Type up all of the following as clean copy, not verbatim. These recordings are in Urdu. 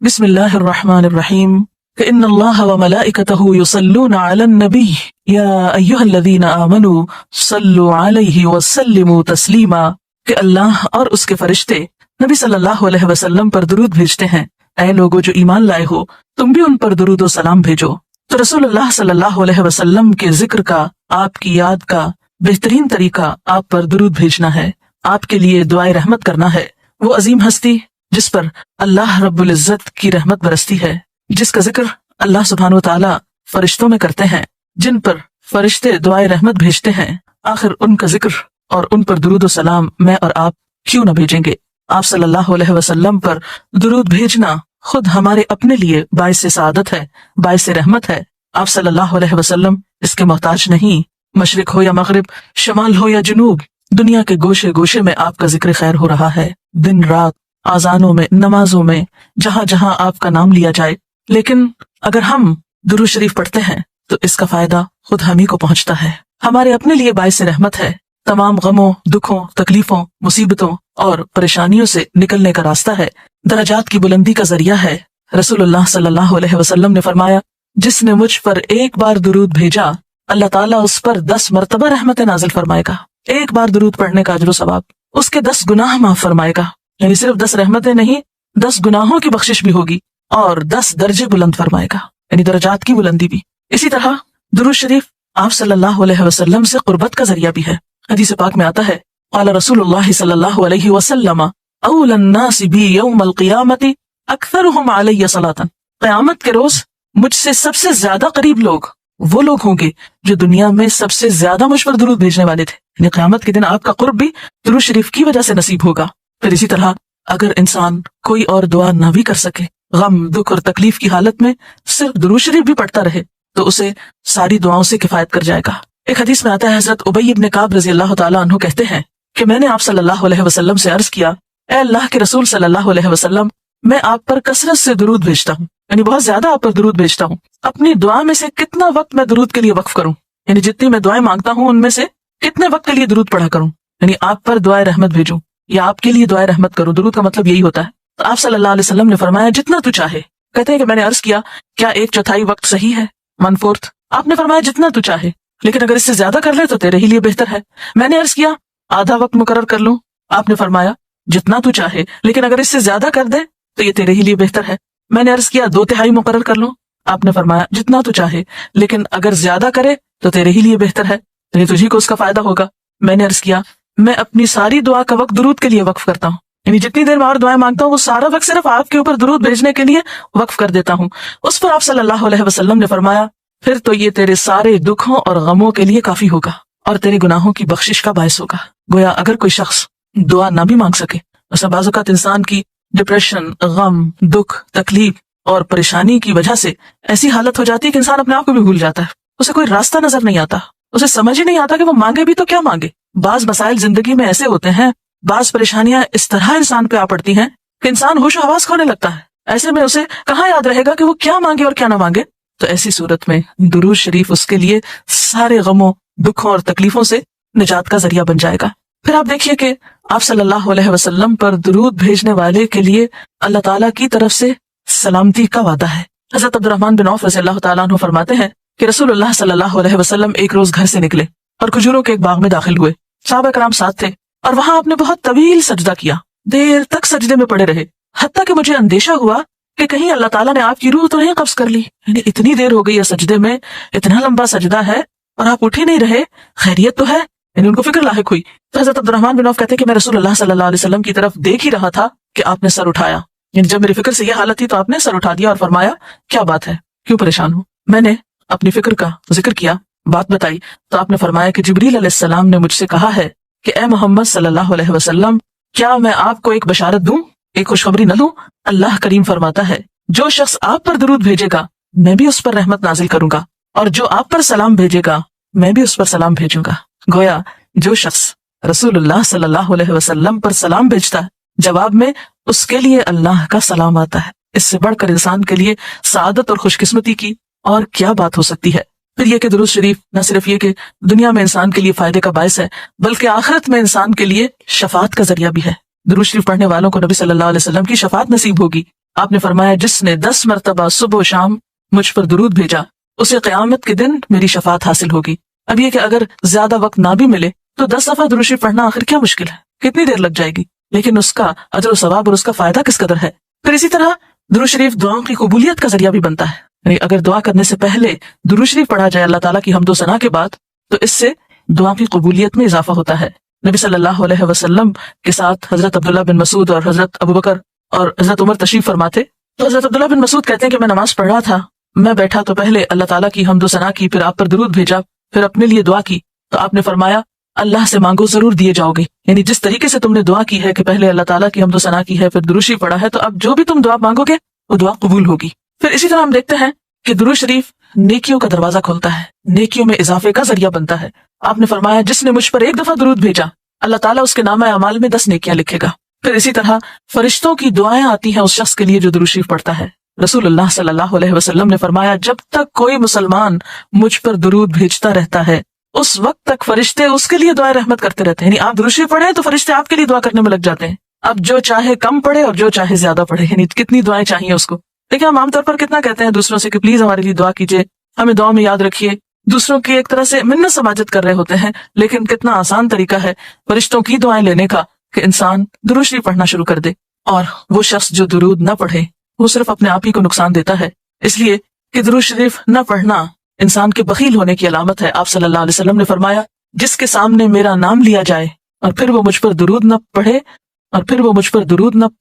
بسم اللہ الرحمن الرحیم ان اللہ وملائکتہ یصلون علی النبی یا ایہا الذین آمنوا صلوا علیہ وسلموا تسلیما کہ اللہ اور اس کے فرشتے نبی صلی اللہ علیہ وسلم پر درود بھیجتے ہیں۔ اے لوگو جو ایمان لائے ہو تم بھی ان پر درود و سلام بھیجو۔ تو رسول اللہ صلی اللہ علیہ وسلم کے ذکر کا، آپ کی یاد کا بہترین طریقہ آپ پر درود بھیجنا ہے، آپ کے لیے دعائے رحمت کرنا ہے۔ وہ عظیم ہستی جس پر اللہ رب العزت کی رحمت برستی ہے، جس کا ذکر اللہ سبحانہ و تعالی فرشتوں میں کرتے ہیں، جن پر فرشتے دعائے رحمت بھیجتے ہیں، آخر ان کا ذکر اور ان پر درود و سلام میں اور آپ کیوں نہ بھیجیں گے؟ آپ صلی اللہ علیہ وسلم پر درود بھیجنا خود ہمارے اپنے لیے باعث سعادت ہے، باعث رحمت ہے۔ آپ صلی اللہ علیہ وسلم اس کے محتاج نہیں۔ مشرق ہو یا مغرب، شمال ہو یا جنوب، دنیا کے گوشے گوشے میں آپ کا ذکر خیر ہو رہا ہے، دن رات، آذانوں میں، نمازوں میں، جہاں جہاں آپ کا نام لیا جائے۔ لیکن اگر ہم درود شریف پڑھتے ہیں تو اس کا فائدہ خود ہم ہی کو پہنچتا ہے، ہمارے اپنے لیے باعث رحمت ہے، تمام غموں، دکھوں، تکلیفوں، مصیبتوں اور پریشانیوں سے نکلنے کا راستہ ہے، درجات کی بلندی کا ذریعہ ہے۔ رسول اللہ صلی اللہ علیہ وسلم نے فرمایا، جس نے مجھ پر ایک بار درود بھیجا اللہ تعالیٰ اس پر 10 مرتبہ رحمت نازل فرمائے گا۔ ایک بار درود پڑھنے کا اجر و ثواب، اس کے 10 گناہ معاف فرمائے گا، یعنی صرف 10 رحمتیں نہیں، 10 گناہوں کی بخشش بھی ہوگی اور 10 درجے بلند فرمائے گا، یعنی درجات کی بلندی بھی۔ اسی طرح درود شریف آپ صلی اللہ علیہ وسلم سے قربت کا ذریعہ بھی ہے۔ حدیث پاک میں آتا ہے، قال رسول اللہ صلی اللہ علیہ وسلم اول الناس بی یوم القیامت اکثرهم علی صلاۃ، قیامت کے روز مجھ سے سب سے زیادہ قریب لوگ وہ لوگ ہوں گے جو دنیا میں سب سے زیادہ مجھ پر درود بھیجنے والے تھے، یعنی قیامت کے دن آپ کا قرب بھی درود شریف کی وجہ سے نصیب ہوگا۔ پھر اسی طرح اگر انسان کوئی اور دعا نہ بھی کر سکے، غم، دکھ اور تکلیف کی حالت میں صرف درود شریف بھی پڑھتا رہے تو اسے ساری دعاؤں سے کفایت کر جائے گا۔ ایک حدیث میں آتا ہے، حضرت ابی بن کعب رضی اللہ تعالیٰ عنہ کہتے ہیں کہ میں نے آپ صلی اللہ علیہ وسلم سے عرض کیا، اے اللہ کے رسول صلی اللہ علیہ وسلم، میں آپ پر کثرت سے درود بھیجتا ہوں، یعنی بہت زیادہ آپ پر درود بھیجتا ہوں، اپنی دعا میں سے کتنا وقت میں درود کے لیے وقف کروں، یعنی جتنی میں دعائیں مانگتا ہوں ان میں سے کتنے وقت کے لیے درود پڑھا کروں، یعنی آپ پر دعائے رحمت بھیجوں یا آپ کے لیے دعائے رحمت کروں۔ درود کا مطلب یہی ہوتا ہے۔ تو آپ صلی اللہ علیہ وسلم نے فرمایا، جتنا تو چاہے۔ کہتے ہیں کہ میں نے عرض کیا، کیا 1/4 وقت صحیح ہے، 1/4؟ آپ نے فرمایا جتنا تو چاہے، لیکن اگر اس سے زیادہ کر لے تو تیرے ہی لیے بہتر ہے۔ میں نے عرض کیا، آدھا وقت مقرر کر لوں؟ آپ نے فرمایا جتنا تو چاہے، لیکن اگر اس سے زیادہ کر دے تو یہ تیرے ہی لیے بہتر ہے۔ میں نے عرض کیا، 2/3 مقرر کر لوں؟ آپ نے فرمایا جتنا تو چاہے، لیکن اگر زیادہ کرے تو تیرے ہی لیے بہتر ہے، یعنی تجھی کو اس کا فائدہ ہوگا۔ میں نے عرض کیا، میں اپنی ساری دعا کا وقت درود کے لیے وقف کرتا ہوں، یعنی جتنی دیر میں اور دعائیں مانگتا ہوں وہ سارا وقت صرف آپ کے اوپر درود بھیجنے کے لیے وقف کر دیتا ہوں۔ اس پر آپ صلی اللہ علیہ وسلم نے فرمایا، پھر تو یہ تیرے سارے دکھوں اور غموں کے لیے کافی ہوگا اور تیرے گناہوں کی بخشش کا باعث ہوگا۔ گویا اگر کوئی شخص دعا نہ بھی مانگ سکے، مثلا بعض اوقات انسان کی ڈپریشن، غم، دکھ، تکلیف اور پریشانی کی وجہ سے ایسی حالت ہو جاتی ہے کہ انسان اپنے آپ کو بھی بھول جاتا ہے، اسے کوئی راستہ نظر نہیں آتا، اسے سمجھ ہی نہیں آتا کہ وہ مانگے بھی تو کیا مانگے۔ بعض مسائل زندگی میں ایسے ہوتے ہیں، بعض پریشانیاں اس طرح انسان پہ آ پڑتی ہیں کہ انسان ہوش و حواس کھونے لگتا ہے۔ ایسے میں اسے کہاں یاد رہے گا کہ وہ کیا مانگے اور کیا نہ مانگے؟ تو ایسی صورت میں درود شریف اس کے لیے سارے غموں، دکھوں اور تکلیفوں سے نجات کا ذریعہ بن جائے گا۔ پھر آپ دیکھیے کہ آپ صلی اللہ علیہ وسلم پر درود بھیجنے والے کے لیے اللہ تعالیٰ کی طرف سے سلامتی کا وعدہ ہے۔ حضرت عبد الرحمن بن عوف رضی اللہ تعالیٰ عنہ فرماتے ہیں کہ رسول اللہ صلی اللہ علیہ وسلم ایک روز گھر سے نکلے اور کھجوروں کے ایک باغ میں داخل ہوئے، صحابہ کرام ساتھ تھے، اور وہاں آپ نے بہت طویل سجدہ کیا، دیر تک سجدے میں پڑے رہے، حتیٰ کہ مجھے اندیشہ ہوا کہ کہیں اللہ تعالیٰ نے آپ کی روح تو نہیں قبض کر لی، یعنی اتنی دیر ہو گئی ہے سجدے میں، اتنا لمبا سجدہ ہے اور آپ اٹھ ہی نہیں رہے، خیریت تو ہے؟ یعنی ان کو فکر لاحق ہوئی۔ تو حضرت عبد الرحمن بن عوف کہتے ہیں کہ میں رسول اللہ صلی اللہ علیہ وسلم کی طرف دیکھ ہی رہا تھا کہ آپ نے سر اٹھایا، یعنی جب میری فکر سے یہ حالت تھی تو آپ نے سر اٹھا دیا اور فرمایا، کیا بات ہے، کیوں پریشان ہوں؟ میں نے اپنی فکر کا ذکر کیا، بات بتائی، تو آپ نے فرمایا کہ جبریل علیہ السلام نے مجھ سے کہا ہے کہ اے محمد صلی اللہ علیہ وسلم، کیا میں آپ کو ایک بشارت دوں، ایک خوشخبری نہ دوں؟ اللہ کریم فرماتا ہے، جو شخص آپ پر درود بھیجے گا میں بھی اس پر رحمت نازل کروں گا، اور جو آپ پر سلام بھیجے گا میں بھی اس پر سلام بھیجوں گا۔ گویا جو شخص رسول اللہ صلی اللہ علیہ وسلم پر سلام بھیجتا ہے، جواب میں اس کے لیے اللہ کا سلام آتا ہے۔ اس سے بڑھ کر انسان کے لیے سعادت اور خوش قسمتی کی اور کیا بات ہو سکتی ہے؟ پھر یہ کہ درود شریف نہ صرف یہ کہ دنیا میں انسان کے لیے فائدے کا باعث ہے، بلکہ آخرت میں انسان کے لیے شفاعت کا ذریعہ بھی ہے۔ درود شریف پڑھنے والوں کو نبی صلی اللہ علیہ وسلم کی شفاعت نصیب ہوگی۔ آپ نے فرمایا جس نے 10 مرتبہ صبح و شام مجھ پر درود بھیجا اسے قیامت کے دن میری شفاعت حاصل ہوگی۔ اب یہ کہ اگر زیادہ وقت نہ بھی ملے تو 10 دفعہ درود شریف پڑھنا آخر کیا مشکل ہے، کتنی دیر لگ جائے گی، لیکن اس کا اجر و ثواب اور اس کا فائدہ کس قدر ہے۔ پھر اسی طرح درود شریف دعاؤں کی قبولیت کا ذریعہ بھی بنتا ہے، یعنی اگر دعا کرنے سے پہلے درود شریف پڑھا جائے اللہ تعالیٰ کی حمد و ثنا کے بعد تو اس سے دعا کی قبولیت میں اضافہ ہوتا ہے۔ نبی صلی اللہ علیہ وسلم کے ساتھ حضرت عبداللہ بن مسعود اور حضرت ابوبکر اور حضرت عمر تشریف فرما تھے، تو حضرت عبداللہ بن مسعود کہتے ہیں کہ میں نماز پڑھ رہا تھا، میں بیٹھا تو پہلے اللہ تعالیٰ کی حمد و ثنا کی، پھر آپ پر درود بھیجا، پھر اپنے لیے دعا کی، تو آپ نے فرمایا اللہ سے مانگو ضرور دیے جاؤ گے، یعنی جس طریقے سے تم نے دعا کی ہے کہ پہلے اللہ تعالیٰ کی حمد و ثنا کی ہے پھر درود شریف پڑھا ہے، تو اب جو بھی تم دعا مانگو گے وہ دعا قبول ہوگی۔ پھر اسی طرح ہم دیکھتے ہیں کہ درود شریف نیکیوں کا دروازہ کھولتا ہے، نیکیوں میں اضافے کا ذریعہ بنتا ہے۔ آپ نے فرمایا جس نے مجھ پر ایک دفعہ درود بھیجا اللہ تعالیٰ اس کے نامہ اعمال میں 10 نیکیاں لکھے گا۔ پھر اسی طرح فرشتوں کی دعائیں آتی ہیں اس شخص کے لیے جو درود شریف پڑھتا ہے۔ رسول اللہ صلی اللہ علیہ وسلم نے فرمایا جب تک کوئی مسلمان مجھ پر درود بھیجتا رہتا ہے اس وقت تک فرشتے اس کے لیے دعائیں رحمت کرتے رہتے ہیں، یعنی آپ درود شریف پڑھیں تو فرشتے آپ کے لیے دعا کرنے میں لگ جاتے ہیں، اب جو چاہے کم پڑھے اور جو چاہے زیادہ پڑھے، یعنی کتنی دعائیں چاہیے اس کو۔ دیکھیں ہم عام طور پر کتنا کہتے ہیں دوسروں سے کہ پلیز ہمارے لیے دعا کیجیے، ہمیں دعا میں یاد رکھیے، دوسروں کی ایک طرح سے منت سماجت کر رہے ہوتے ہیں، لیکن کتنا آسان طریقہ ہے فرشتوں کی دعائیں لینے کا کہ انسان درود شریف پڑھنا شروع کر دے، اور وہ شخص جو درود نہ پڑھے وہ صرف اپنے آپ ہی کو نقصان دیتا ہے، اس لیے کہ درود شریف نہ پڑھنا انسان کے بخیل ہونے کی علامت ہے۔ آپ صلی اللہ علیہ وسلم نے فرمایا جس کے سامنے میرا نام لیا جائے اور پھر وہ مجھ پر درود نہ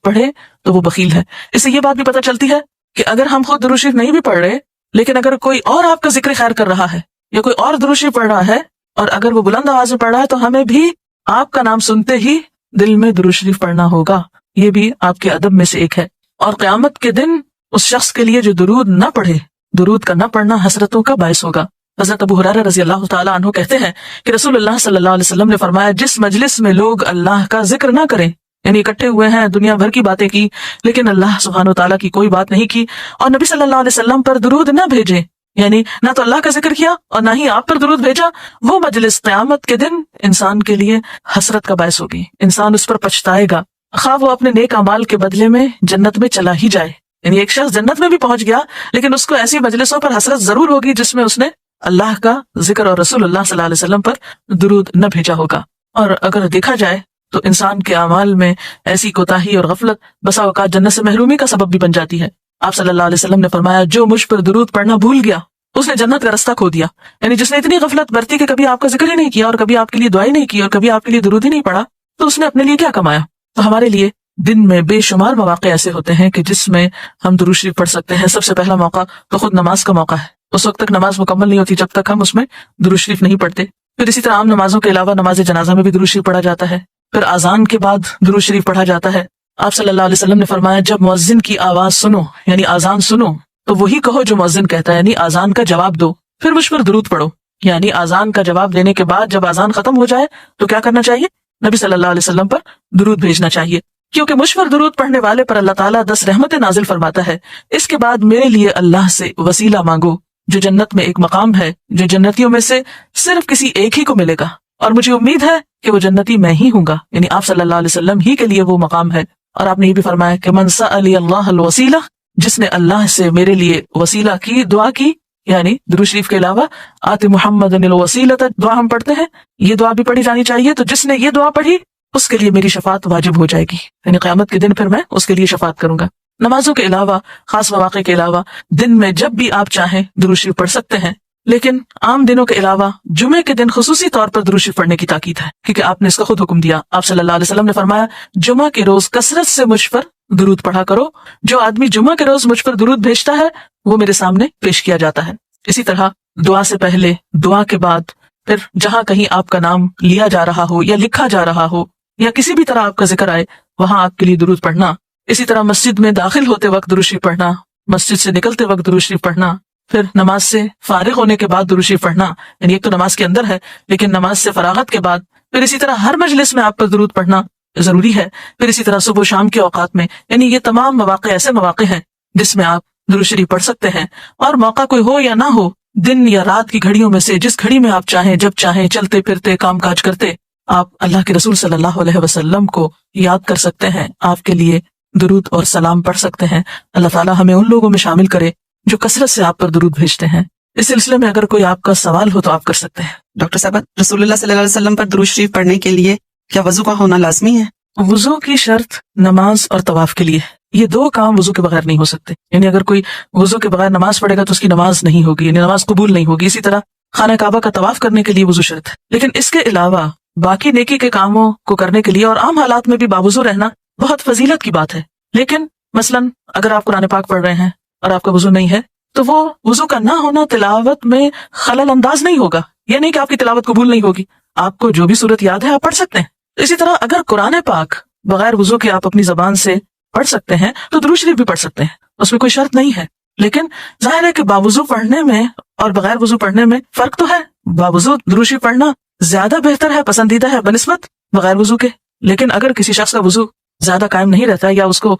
پڑھے تو وہ بخیل ہے۔ اس سے یہ بات بھی پتہ چلتی ہے کہ اگر ہم خود درود شریف نہیں بھی پڑھ رہے لیکن اگر کوئی اور آپ کا ذکر خیر کر رہا ہے یا کوئی اور درود شریف پڑھ رہا ہے اور اگر وہ بلند آواز میں پڑھ رہا ہے تو ہمیں بھی آپ کا نام سنتے ہی دل میں درود شریف پڑھنا ہوگا، یہ بھی آپ کے ادب میں سے ایک ہے۔ اور قیامت کے دن اس شخص کے لیے جو درود نہ پڑھے، درود کا نہ پڑھنا حسرتوں کا باعث ہوگا۔ حضرت ابو ہریرہ رضی اللہ تعالیٰ عنہ کہتے ہیں کہ رسول اللہ صلی اللہ علیہ وسلم نے فرمایا جس مجلس میں لوگ اللہ کا ذکر نہ کریں، یعنی اکٹھے ہوئے ہیں دنیا بھر کی باتیں کی لیکن اللہ سبحانہ وتعالیٰ کی کوئی بات نہیں کی، اور نبی صلی اللہ علیہ وسلم پر درود نہ بھیجیں، یعنی نہ تو اللہ کا ذکر کیا اور نہ ہی آپ پر درود بھیجا، وہ مجلس قیامت کے دن انسان کے لیے حسرت کا باعث ہوگی، انسان اس پر پچھتائے گا، خواہ وہ اپنے نیک اعمال کے بدلے میں جنت میں چلا ہی جائے۔ یعنی ایک شخص جنت میں بھی پہنچ گیا لیکن اس کو ایسی مجلسوں پر حسرت ضرور ہوگی جس میں اس نے اللہ کا ذکر اور رسول اللہ صلی اللہ علیہ وسلم پر درود نہ بھیجا ہوگا۔ اور اگر دیکھا جائے تو انسان کے اعمال میں ایسی کوتاہی اور غفلت بسا اوقات جنت سے محرومی کا سبب بھی بن جاتی ہے۔ آپ صلی اللہ علیہ وسلم نے فرمایا جو مجھ پر درود پڑھنا بھول گیا اس نے جنت کا رستہ کھو دیا، یعنی جس نے اتنی غفلت برتی کہ کبھی آپ کا ذکر ہی نہیں کیا اور کبھی آپ کے لیے دعائی نہیں کی اور کبھی آپ کے لیے درود ہی نہیں پڑھا، تو اس نے اپنے لیے کیا کمایا۔ تو ہمارے لیے دن میں بے شمار مواقع ایسے ہوتے ہیں کہ جس میں ہم درود شریف پڑھ سکتے ہیں۔ سب سے پہلا موقع تو خود نماز کا موقع ہے، اس وقت تک نماز مکمل نہیں ہوتی جب تک ہم اس میں درود شریف نہیں پڑھتے۔ پھر اسی طرح عام نمازوں کے علاوہ نماز جنازہ میں بھی درود شریف پڑھا جاتا ہے، پھر اذان کے بعد درود شریف پڑھا جاتا ہے۔ آپ صلی اللہ علیہ وسلم نے فرمایا جب مؤذن کی آواز سنو یعنی اذان سنو تو وہی کہو جو مؤذن کہتا ہے، یعنی اذان کا جواب دو، پھر مجھ پر درود پڑھو، یعنی اذان کا جواب دینے کے بعد جب اذان ختم ہو جائے تو کیا کرنا چاہیے، نبی صلی اللہ علیہ وسلم پر درود بھیجنا چاہیے، کیونکہ مجھ پر درود پڑھنے والے پر اللہ تعالیٰ 10 رحمتیں نازل فرماتا ہے۔ اس کے بعد میرے لیے اللہ سے وسیلہ مانگو جو جنت میں ایک مقام ہے جو جنتیوں میں سے صرف کسی ایک ہی کو ملے گا، اور مجھے امید ہے کہ وہ جنتی میں ہی ہوں گا، یعنی آپ صلی اللہ علیہ وسلم ہی کے لیے وہ مقام ہے۔ اور آپ نے یہ بھی فرمایا کہ من سأل اللہ الوسیلہ، جس نے اللہ سے میرے لیے وسیلہ کی دعا کی، یعنی درود شریف کے علاوہ آت محمد الوسیلۃ دعا ہم پڑھتے ہیں، یہ دعا بھی پڑھی جانی چاہیے، تو جس نے یہ دعا پڑھی اس کے لیے میری شفاعت واجب ہو جائے گی، یعنی قیامت کے دن پھر میں اس کے لیے شفاعت کروں گا۔ نمازوں کے علاوہ خاص مواقع کے علاوہ دن میں جب بھی آپ چاہیں درود شریف پڑھ سکتے ہیں، لیکن عام دنوں کے علاوہ جمعے کے دن خصوصی طور پر درود شریف پڑھنے کی تاکید ہے، کیونکہ آپ نے اس کا خود حکم دیا۔ آپ صلی اللہ علیہ وسلم نے فرمایا جمعہ کے روز کثرت سے مجھ پر درود پڑھا کرو، جو آدمی جمعہ کے روز مجھ پر درود بھیجتا ہے وہ میرے سامنے پیش کیا جاتا ہے۔ اسی طرح دعا سے پہلے، دعا کے بعد، پھر جہاں کہیں آپ کا نام لیا جا رہا ہو یا لکھا جا رہا ہو یا کسی بھی طرح آپ کا ذکر آئے وہاں آپ کے لیے درود پڑھنا۔ اسی طرح مسجد میں داخل ہوتے وقت درود شریف پڑھنا، مسجد سے نکلتے وقت درود شریف پڑھنا، پھر نماز سے فارغ ہونے کے بعد درود شریف پڑھنا، یعنی ایک تو نماز کے اندر ہے لیکن نماز سے فراغت کے بعد، پھر اسی طرح ہر مجلس میں آپ پر درود پڑھنا ضروری ہے، پھر اسی طرح صبح و شام کے اوقات میں، یعنی یہ تمام مواقع ایسے مواقع ہیں جس میں آپ درود شریف پڑھ سکتے ہیں۔ اور موقع کوئی ہو یا نہ ہو، دن یا رات کی گھڑیوں میں سے جس گھڑی میں آپ چاہیں، جب چاہیں، چلتے پھرتے کام کاج کرتے، آپ اللہ کے رسول صلی اللہ علیہ وسلم کو یاد کر سکتے ہیں، آپ کے لیے درود اور سلام پڑھ سکتے ہیں۔ اللہ تعالیٰ ہمیں ان لوگوں میں شامل کرے جو کثرت سے آپ پر درود بھیجتے ہیں۔ اس سلسلے میں اگر کوئی آپ کا سوال ہو تو آپ کر سکتے ہیں۔ ڈاکٹر صاحب، رسول اللہ صلی اللہ علیہ وسلم پر درود شریف پڑھنے کے لیے کیا وضو کا ہونا لازمی ہے؟ وضو کی شرط نماز اور طواف کے لیے ہے۔ یہ دو کام وضو کے بغیر نہیں ہو سکتے، یعنی اگر کوئی وضو کے بغیر نماز پڑھے گا تو اس کی نماز نہیں ہوگی، یعنی نماز قبول نہیں ہوگی۔ اسی طرح خانہ کعبہ کا طواف کرنے کے لیے وضو شرط ہے، لیکن اس کے علاوہ باقی نیکی کے کاموں کو کرنے کے لیے اور عام حالات میں بھی باوضو رہنا بہت فضیلت کی بات ہے۔ لیکن مثلاً اگر آپ قرآن پاک پڑھ رہے ہیں اور آپ کا وضو نہیں ہے تو وہ وضو کا نہ ہونا تلاوت میں خلل انداز نہیں ہوگا، یہ نہیں کہ آپ کی تلاوت قبول نہیں ہوگی، آپ کو جو بھی صورت یاد ہے آپ پڑھ سکتے ہیں۔ اسی طرح اگر قرآن پاک بغیر وضو کے آپ اپنی زبان سے پڑھ سکتے ہیں تو درود شریف بھی پڑھ سکتے ہیں، اس میں کوئی شرط نہیں ہے۔ لیکن ظاہر ہے کہ باوضو پڑھنے میں اور بغیر وضو پڑھنے میں فرق تو ہے۔ باوضو درود شریف پڑھنا زیادہ بہتر ہے، پسندیدہ ہے بنسبت بغیر وضو کے۔ لیکن اگر کسی شخص کا وضو زیادہ قائم نہیں رہتا یا اس کو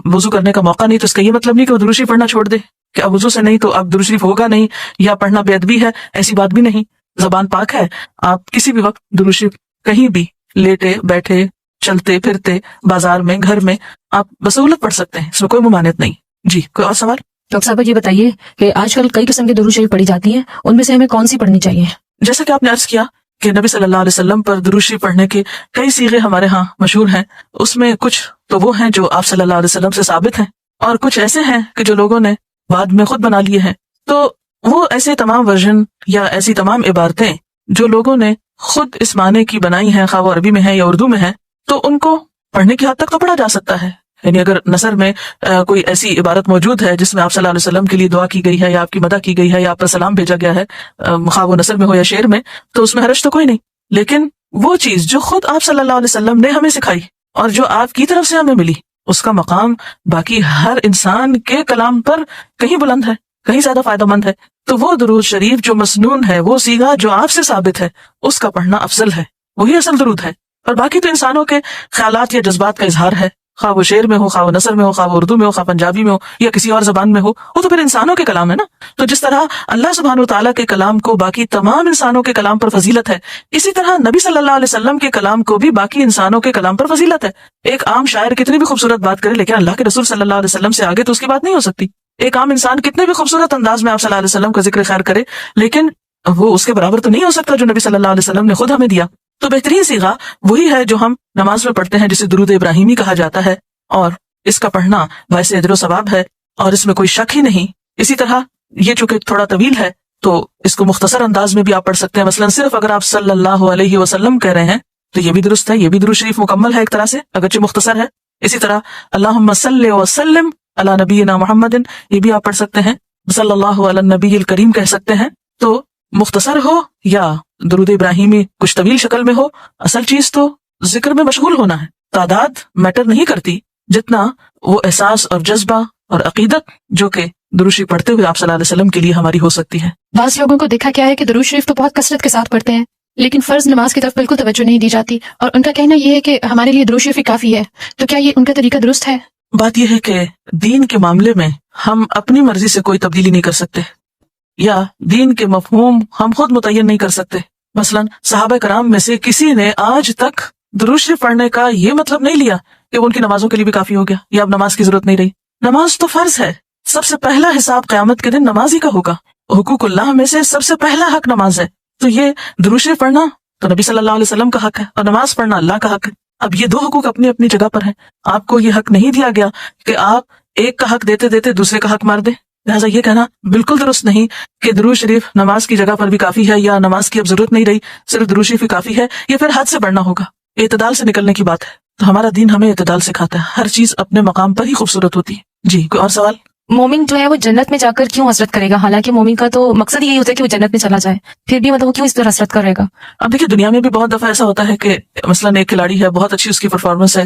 وضو کرنے کا موقع نہیں تو اس کا یہ مطلب نہیں کہ وہ درود شریف پڑھنا چھوڑ دے کہ اب وضو سے نہیں تو اب درود شریف ہوگا نہیں یا پڑھنا بے ادبی ہے، ایسی بات بھی نہیں۔ زبان پاک ہے، آپ کسی بھی وقت درود شریف کہیں بھی لیٹے بیٹھے چلتے پھرتے بازار میں گھر میں آپ بسہولت پڑھ سکتے ہیں، اس میں کوئی ممانعت نہیں۔ جی کوئی اور سوال؟ ڈاکٹر صاحب یہ بتائیے کہ آج کل کئی قسم کی درود شریف پڑھی جاتی ہیں، ان میں سے ہمیں کون سی پڑھنی چاہیے؟ جیسا کہ آپ نے عرض کیا کہ نبی صلی اللہ علیہ وسلم پر درود شریف پڑھنے کے کئی صیغے ہمارے ہاں مشہور ہیں، اس میں کچھ تو وہ ہیں جو آپ صلی اللہ علیہ وسلم سے ثابت ہیں اور کچھ ایسے ہیں کہ جو لوگوں نے بعد میں خود بنا لیے ہیں۔ تو وہ ایسے تمام ورژن یا ایسی تمام عبارتیں جو لوگوں نے خود اس معنی کی بنائی ہیں، خواہ وہ عربی میں ہے یا اردو میں ہے، تو ان کو پڑھنے کی حد تک تو پڑھا جا سکتا ہے۔ یعنی اگر نثر میں کوئی ایسی عبارت موجود ہے جس میں آپ صلی اللہ علیہ وسلم کے لیے دعا کی گئی ہے یا آپ کی مدح کی گئی ہے یا آپ کا سلام بھیجا گیا ہے، خواہ وہ نثر میں ہو یا شعر میں، تو اس میں حرج تو کوئی نہیں۔ لیکن وہ چیز جو خود آپ صلی اللہ علیہ وسلم نے ہمیں سکھائی اور جو آپ کی طرف سے ہمیں ملی، اس کا مقام باقی ہر انسان کے کلام پر کہیں بلند ہے، کہیں زیادہ فائدہ مند ہے۔ تو وہ درود شریف جو مسنون ہے، وہ صیغہ جو آپ سے ثابت ہے، اس کا پڑھنا افضل ہے، وہی اصل درود ہے۔ اور باقی تو انسانوں کے خیالات یا جذبات کا اظہار ہے، خواہ وہ شعر میں ہو، خواہ وہ نثر میں ہو، خواہ وہ اردو میں ہو، خواہ پنجابی میں ہو یا کسی اور زبان میں ہو، وہ تو پھر انسانوں کے کلام ہے نا۔ تو جس طرح اللہ سبحانہ وتعالیٰ کے کلام کو باقی تمام انسانوں کے کلام پر فضیلت ہے، اسی طرح نبی صلی اللہ علیہ وسلم کے کلام کو بھی باقی انسانوں کے کلام پر فضیلت ہے۔ ایک عام شاعر کتنی بھی خوبصورت بات کرے لیکن اللہ کے رسول صلی اللہ علیہ وسلم سے آگے تو اس کی بات نہیں ہو سکتی۔ ایک عام انسان کتنے بھی خوبصورت انداز میں آپ صلی اللہ علیہ وسلم کا ذکر خیر کرے لیکن وہ اس کے برابر تو نہیں ہو سکتا جو نبی صلی اللہ علیہ وسلم نے خود ہمیں دیا۔ تو بہترین صیغہ وہی ہے جو ہم نماز میں پڑھتے ہیں، جسے درود ابراہیمی کہا جاتا ہے، اور اس کا پڑھنا باعث اجر و ثواب ہے اور اس میں کوئی شک ہی نہیں۔ اسی طرح یہ چونکہ تھوڑا طویل ہے تو اس کو مختصر انداز میں بھی آپ پڑھ سکتے ہیں۔ مثلا صرف اگر آپ صلی اللہ علیہ وسلم کہہ رہے ہیں تو یہ بھی درست ہے، یہ بھی درود شریف مکمل ہے ایک طرح سے اگرچہ مختصر ہے۔ اسی طرح اللہم صلی وسلم علی نبینا محمد، یہ بھی آپ پڑھ سکتے ہیں، صلی اللہ علی النبی الکریم کہہ سکتے ہیں۔ تو مختصر ہو یا درود ابراہیمی کچھ طویل شکل میں ہو، اصل چیز تو ذکر میں مشغول ہونا ہے۔ تعداد میٹر نہیں کرتی جتنا وہ احساس اور جذبہ اور عقیدت جو کہ درود شریف پڑھتے ہوئے آپ صلی اللہ علیہ وسلم کے لیے ہماری ہو سکتی ہے۔ بعض لوگوں کو دیکھا کیا ہے کہ درود شریف تو بہت کثرت کے ساتھ پڑھتے ہیں لیکن فرض نماز کی طرف بالکل توجہ نہیں دی جاتی، اور ان کا کہنا یہ ہے کہ ہمارے لیے درود شریف ہی کافی ہے۔ تو کیا یہ ان کا طریقہ درست ہے؟ بات یہ ہے کہ دین کے معاملے میں ہم اپنی مرضی سے کوئی تبدیلی نہیں کر سکتے یا دین کے مفہوم ہم خود متعین نہیں کر سکتے۔ مثلا صحابہ کرام میں سے کسی نے آج تک درود شریف پڑھنے کا یہ مطلب نہیں لیا کہ وہ ان کی نمازوں کے لیے بھی کافی ہو گیا یا اب نماز کی ضرورت نہیں رہی۔ نماز تو فرض ہے، سب سے پہلا حساب قیامت کے دن نماز ہی کا ہوگا، حقوق اللہ میں سے سب سے پہلا حق نماز ہے۔ تو یہ درود شریف پڑھنا تو نبی صلی اللہ علیہ وسلم کا حق ہے اور نماز پڑھنا اللہ کا حق ہے۔ اب یہ دو حقوق اپنی اپنی جگہ پر ہیں، آپ کو یہ حق نہیں دیا گیا کہ آپ ایک کا حق دیتے دیتے دوسرے کا حق مار دیں۔ لہٰذا یہ کہنا بالکل درست نہیں کہ درود شریف نماز کی جگہ پر بھی کافی ہے یا نماز کی اب ضرورت نہیں رہی، صرف درود شریف ہی کافی ہے، یہ پھر حد سے بڑھنا ہوگا، اعتدال سے نکلنے کی بات ہے۔ تو ہمارا دین ہمیں اعتدال سکھاتا ہے، ہر چیز اپنے مقام پر ہی خوبصورت ہوتی ہے۔ جی کوئی اور سوال؟ مومن جو ہے وہ جنت میں جا کر کیوں حسرت کرے گا؟ حالانکہ مومن کا تو مقصد یہی ہوتا ہے کہ وہ جنت میں چلا جائے، پھر بھی مطلب وہ کیوں اس پر حسرت کرے گا؟ اب دیکھیے دنیا میں بھی بہت دفعہ ایسا ہوتا ہے کہ مثلاً ایک کھلاڑی ہے، بہت اچھی اس کی پرفارمنس ہے،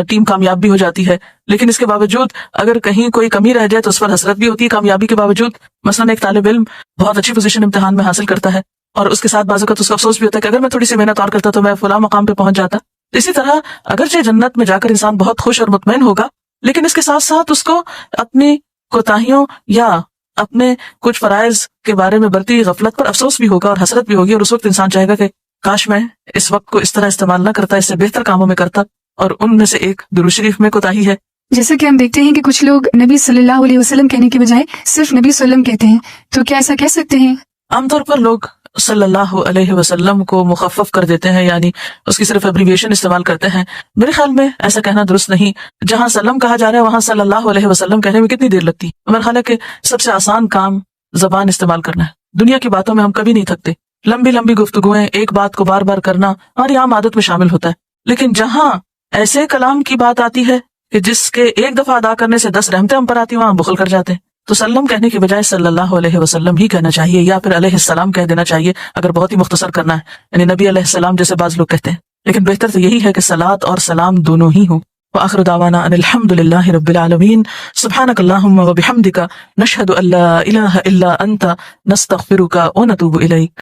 ٹیم کامیاب بھی ہو جاتی ہے، لیکن اس کے باوجود اگر کہیں کوئی کمی رہ جائے تو اس پر حسرت بھی ہوتی ہے کامیابی کے باوجود۔ مثلاً ایک طالب علم بہت اچھی پوزیشن امتحان میں حاصل کرتا ہے اور اس کے ساتھ بعض اوقات اس کو افسوس بھی ہوتا ہے کہ اگر میں تھوڑی سی محنت اور کرتا تو میں فلاں مقام پہ پہنچ جاتا۔ اسی طرح اگرچہ جنت میں جا کر انسان بہت خوش اور مطمئن ہوگا، لیکن اس کے ساتھ ساتھ اس کو اپنی کوتاہیوں یا اپنے کچھ فرائض کے بارے میں برتی غفلت پر افسوس بھی ہوگا اور حسرت بھی ہوگی، اور اس وقت انسان چاہے گا کہ کاش میں اس وقت کو اس طرح استعمال نہ کرتا، اس سے بہتر کاموں میں کرتا، اور ان میں سے ایک درود شریف میں کوتاہی ہے۔ جیسا کہ ہم دیکھتے ہیں کہ کچھ لوگ نبی صلی اللہ علیہ وسلم کہنے کے بجائے صرف نبی صلی اللہ علیہ وسلم کہتے ہیں، تو کیا ایسا کہہ سکتے ہیں؟ عام طور پر لوگ صلی اللہ علیہ وسلم کو مخفف کر دیتے ہیں، یعنی اس کی صرف ایبریویشن استعمال کرتے ہیں. میرے خیال میں ایسا کہنا درست نہیں. جہاں سلم کہا جا رہا ہے وہاں صلی اللہ علیہ وسلم کہنے میں کتنی دیر لگتی؟ میرا خیال ہے کہ سب سے آسان کام زبان استعمال کرنا ہے. دنیا کی باتوں میں ہم کبھی نہیں تھکتے. لمبی لمبی گفتگویں، ایک بات کو بار بار کرنا ہماری عام عادت میں شامل ہوتا ہے. لیکن جہاں ایسے کلام کی بات آتی ہے کہ جس کے ایک دفعہ ادا کرنے سے 10 رحمتیں ہم پر آتی ہیں، وہاں بخل کر جاتے ہیں. تو سلم کہنے کے بجائے صلی اللہ علیہ وسلم ہی کہنا چاہیے، یا پھر علیہ السلام کہہ دینا چاہیے اگر بہت ہی مختصر کرنا ہے، یعنی نبی علیہ السلام جیسے بعض لوگ کہتے ہیں. لیکن بہتر تو یہی ہے کہ صلاۃ اور سلام دونوں ہی ہوں. وآخر دعوانا ان الحمد للہ رب العالمین. سبحانک اللہم وبحمدک، نشہد ان لا الہ الا انت، نستغفرک ونتوب الیک.